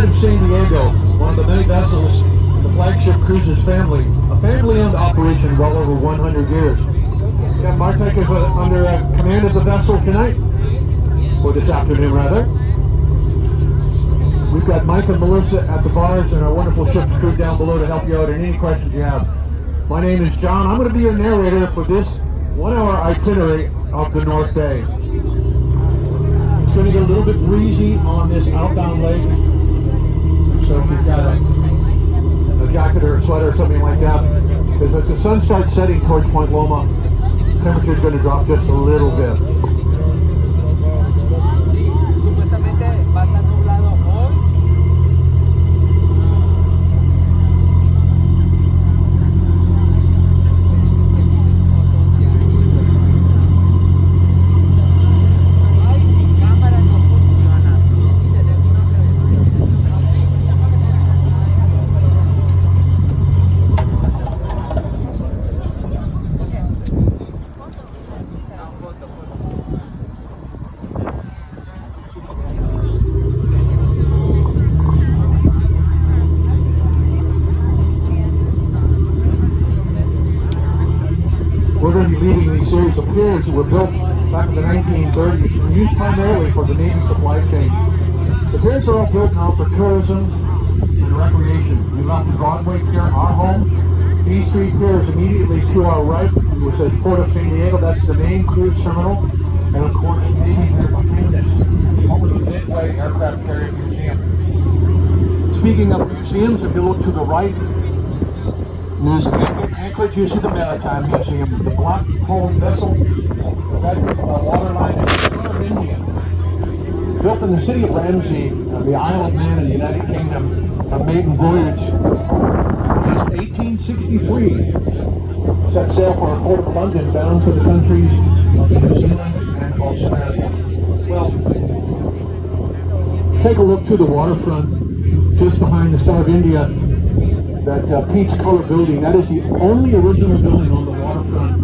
Tonight in San Diego, one of the many vessels in the flagship cruises family, a family-owned operation well over 100 years. Captain Bartek is under command of the vessel tonight, or this afternoon rather. We've got Mike and Melissa at the bars and our wonderful ship's crew down below to help you out in any questions you have. My name is John. I'm going to be your narrator for this 1-hour itinerary of the North Bay. It's going to get a little bit breezy on this outbound leg, so if you've got a jacket or a sweater or something like that, because as the sun starts setting towards Point Loma, temperature's going to drop just a little bit. We're going to be leading these series of piers that were built back in the 1930s and used primarily for the Navy supply chain. The piers are all built now for tourism and recreation. We left the Broadway Pier, our home. These three piers immediately to our right, which says Port of San Diego, that's the main cruise terminal. And of course, Navy Pier behind us, home of the Midway Aircraft Carrier Museum. Speaking of museums, if you look to the right, there's Anchorage, you see the Maritime Museum, the block hull vessel, that waterline is the Star of India. Built in the city of Ramsey, the Isle of Man in the United Kingdom, a maiden voyage is 1863. Set sail for a port of London bound to the countries of New Zealand and Australia. Well, take a look to the waterfront, just behind the Star of India. That peach color building, that is the only original building on the waterfront.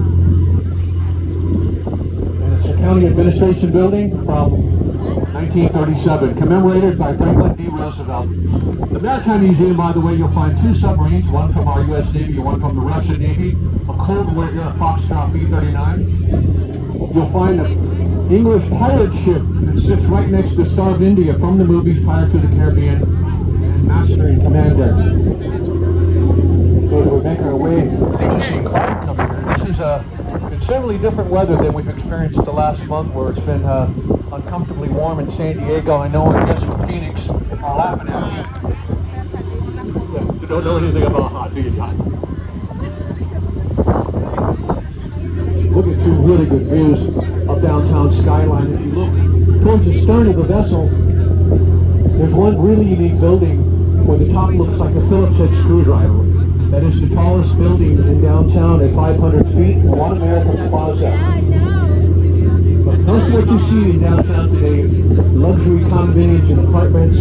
And it's a county administration building from 1937, commemorated by Franklin D. Roosevelt. The Maritime Museum, by the way, you'll find two submarines, one from our U.S. Navy and one from the Russian Navy, a Cold War era Foxtrot B-39. You'll find an English pirate ship that sits right next to Star of India from the movies Pirates of the Caribbean and Master and Commander. So we're making our way into some cloud cover here. This is considerably different weather than we've experienced the last month, where it's been uncomfortably warm in San Diego. I know our guests from Phoenix are laughing at me. You don't know anything about hot, do you, John? Look at two really good views of downtown skyline. If you look towards the stern of the vessel, there's one really unique building where the top looks like a Phillips head screwdriver. That is the tallest building in downtown at 500 feet, One American Plaza. But most of what you see in downtown today, luxury condominiums and apartments,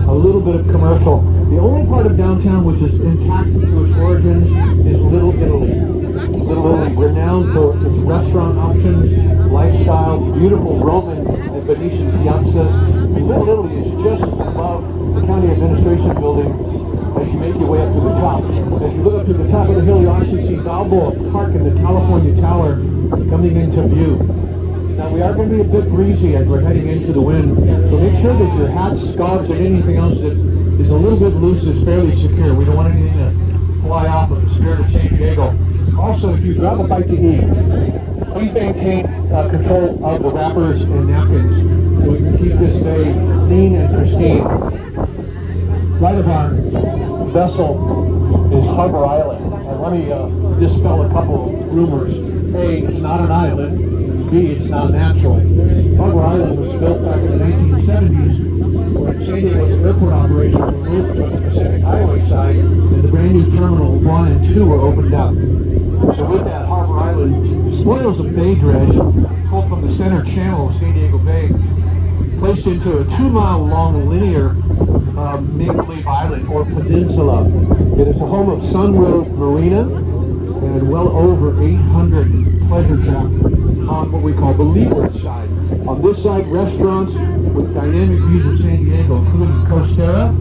a little bit of commercial. The only part of downtown which is intact to its origins is Little Italy. Little Italy, renowned for its restaurant options, lifestyle, beautiful Roman and Venetian piazzas. Little Italy is just above the county administration building as you make your way up to the top. As you look up to the top of the hill, you actually see Balboa Park and the California Tower coming into view. Now, we are going to be a bit breezy as we're heading into the wind, so make sure that your hats, scarves, and anything else that is a little bit loose is fairly secure. We don't want anything to fly off of the spirit of San Diego. Also, if you grab a bite to eat, please maintain control of the wrappers and napkins so we can keep this day clean and pristine. Right of our vessel is Harbor Island, and let me dispel a couple of rumors. A, it's not an island. B, it's not natural. Harbor Island was built back in the 1970s when San Diego's airport operations were moved to the Pacific Highway side, and the brand new Terminal 1 and 2 were opened up. So with that, Harbor Island, spoils of bay dredge pulled from the center channel of San Diego Bay, placed into a 2-mile-long linear make-believe island or peninsula. It is the home of Sun Road Marina and well over 800 pleasure craft on what we call the leeward side. On this side, restaurants with dynamic views of San Diego, including Costera,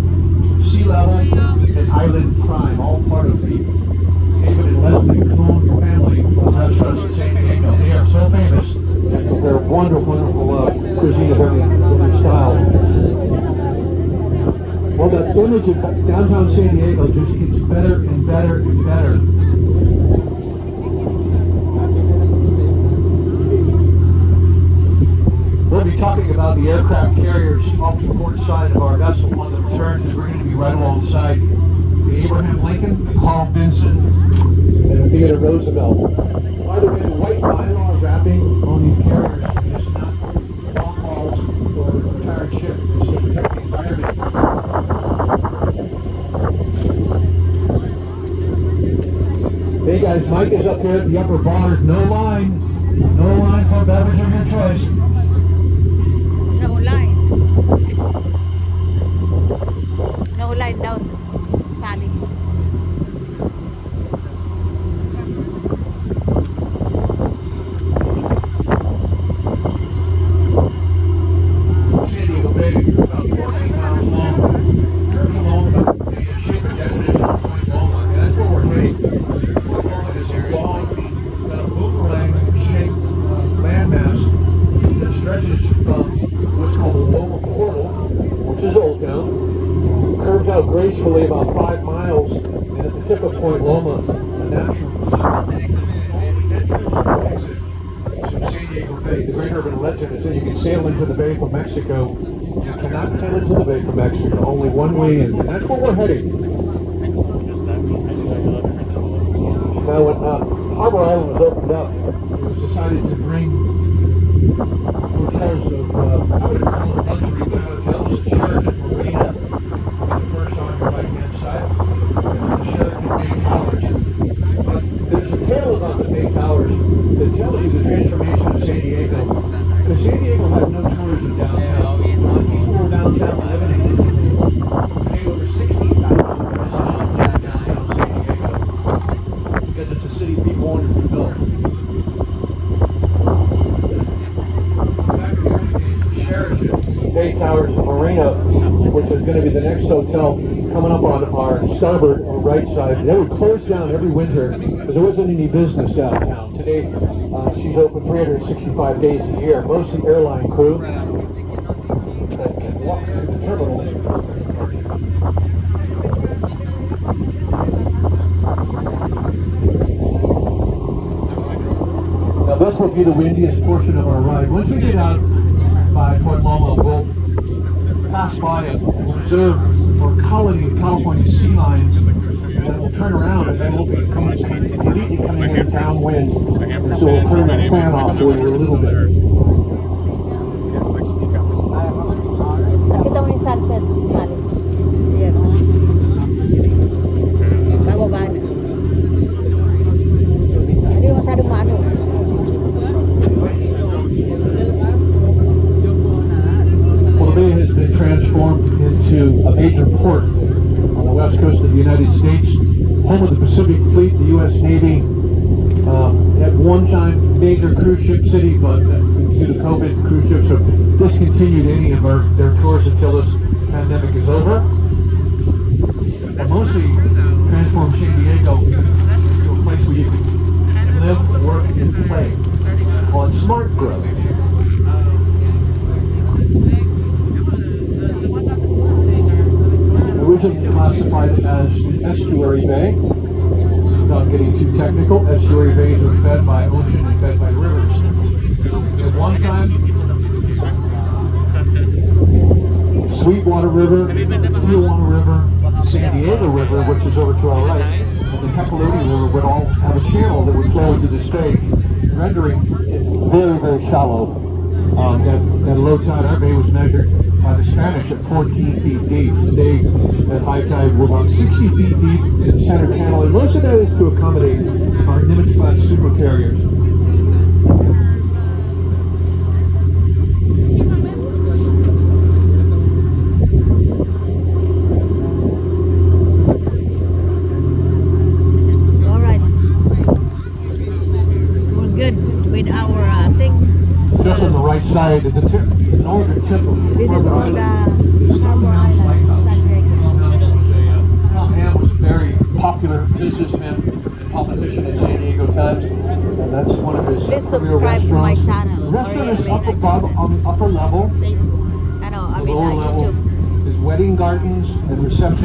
sea level, and island prime, all part of the David and Leslie Kuhn family of restaurants in San Diego. They are so famous, and they're wonderful cuisine of every style. Well, that image of downtown San Diego just gets better and better and better. We'll be talking about the aircraft carriers off to the port side of our vessel on the return, because we're going to be right alongside the Abraham Lincoln, the Carl Vinson, and the Theodore Roosevelt. By the way, the white mylar wrapping on these carriers is not long hauls or retired ship. It's to protect the environment. Hey guys, Mike is up here at the upper bar. No line for beverage of your choice. No line. No line daw, Sally. San Diego Bay, about 14 miles long. Curves along the shape and definition of Point Loma, and that's where we're heading. Point Loma is a long, kind of boomerang-shaped landmass that stretches from what's called the Loma Portal, which is Old Town, curves out gracefully about 5 miles, and at the tip of Point Loma, a natural entrance and exit to San Diego Bay. The great urban legend is that you can sail into the Bay from Mexico. You cannot sail into the Bay from Mexico, only one way in, and that's where we're heading. Now, when Harbor Island was opened up, it was decided to bring hotels of, I would call it luxury, but hotels, Sheraton Marina, the first on your right-hand side, and the Sheraton Bay Towers. But there's a tale about the Bay Towers that tells you the transformation of San Diego. Because San Diego had no tourism downtown. People were downtown living in it. Today, over 16,000 residents live in downtown San Diego, because it's a city people wanted to build. Back in the early days of Sheraton, Bay Towers Marina, which is going to be the next hotel coming up on our starboard or right side, they would close down every winter because there wasn't any business downtown. Today, she's open 365 days a year. Mostly airline crew can walk through the terminals. Now this will be the windiest portion of our ride. Once we get out by Point Loma, we'll pass by a reserve or colony of California sea lions, and then we'll turn around and then we'll be completely coming in downwind. And so we'll turn that fan off for you a little bit. Nakita mo yung sunset, Sally. Ayan. Bababa na. Hindi masyadong maano. Well, the bay has been transformed into a major port on the west coast of the United States, home of the Pacific Fleet, the U.S. Navy. At one time, major cruise ship city, but due to COVID, cruise ships have discontinued any of their tours until this pandemic is over. And mostly transformed San Diego into a place where you can live, work, and play on smart growth. Originally classified as an estuary bay. Without getting too technical, estuary bays are fed by ocean and fed by rivers. At one time, Sweetwater River, Tijuana River, San Diego River, which is over to our right, and the Tepaloti River would all have a channel that would flow into this bay, rendering it very, very shallow. At low tide, our bay was measured by the Spanish at 14 feet deep. Today, at high tide, we're about 60 feet deep in the center channel, and most of that is to accommodate our Nimitz-class supercarriers. All right. We're good with our thing. Just on the right side, northern tip of This is Harbor for the Island. Is Harbor Tottenham Island, Lighthouse. San Diego. Ham was a very popular businessman, politician in San Diego times, and that's one of his Please premier subscribe to my restaurants. channel. The restaurant is Or up Elena above channel. on the upper level. Facebook. The lower level YouTube. is wedding gardens and reception